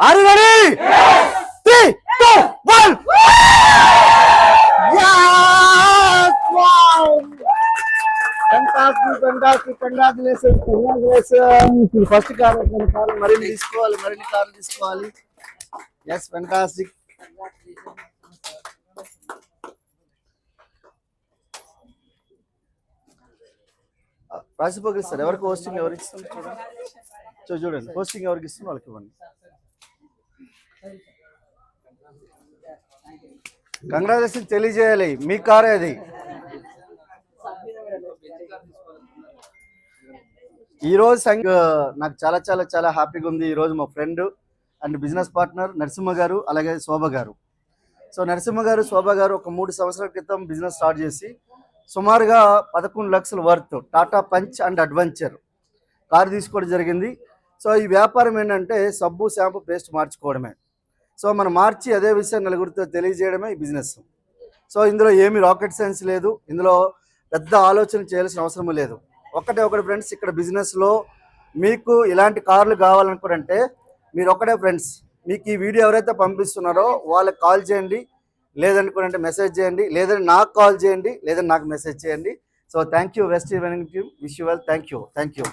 Are you ready? Yes! 3, 2, 1! Yes! Wow! Fantastic, fantastic, congratulations, congratulations. First car, మరిన్ని తీసుకోవాలి. Yes, fantastic. రాసిపోయి sir ఎవరికి hosting ఎవరికి ఇస్తుంది చూడండి హోస్టింగ్ ఎవరికి ఇస్తుంది వాళ్ళకి ఇవ్వండి. కంగ్రాచులేషన్ తెలియజేయాలి, మీ కారే అది. ఈరోజు నాకు చాలా చాలా చాలా హ్యాపీగా ఉంది. ఈరోజు మా friend and business partner Narasimha గారు అలాగే శోభ గారు. సో నరసింహ గారు శోభ గారు ఒక 3 సంవత్సరాల క్రితం బిజినెస్ స్టార్ట్ చేసి సుమారుగా 11 లక్షల worth Tata punch and adventure car తీసుకోవడం జరిగింది. సో ఈ వ్యాపారం ఏంటంటే సబ్బు షాంపూ పేస్ట్ మార్చుకోవడమే. సో మనం మార్చి అదే విషయం నలుగురితో తెలియజేయడమే ఈ బిజినెస్. సో ఇందులో ఏమి రాకెట్ సైన్స్ లేదు, ఇందులో పెద్ద ఆలోచన చేయాల్సిన అవసరం లేదు. ఒకటే ఫ్రెండ్స్, ఇక్కడ బిజినెస్లో మీకు ఇలాంటి కార్లు కావాలనుకుంటే మీరు ఒకటే ఫ్రెండ్స్, మీకు ఈ వీడియో ఎవరైతే పంపిస్తున్నారో వాళ్ళకి కాల్ చేయండి, లేదనుకుంటే మెసేజ్ చేయండి, లేదంటే నాకు కాల్ చేయండి, లేదంటే నాకు మెసేజ్ చేయండి. So thank you west evening team, wish you well. Thank you.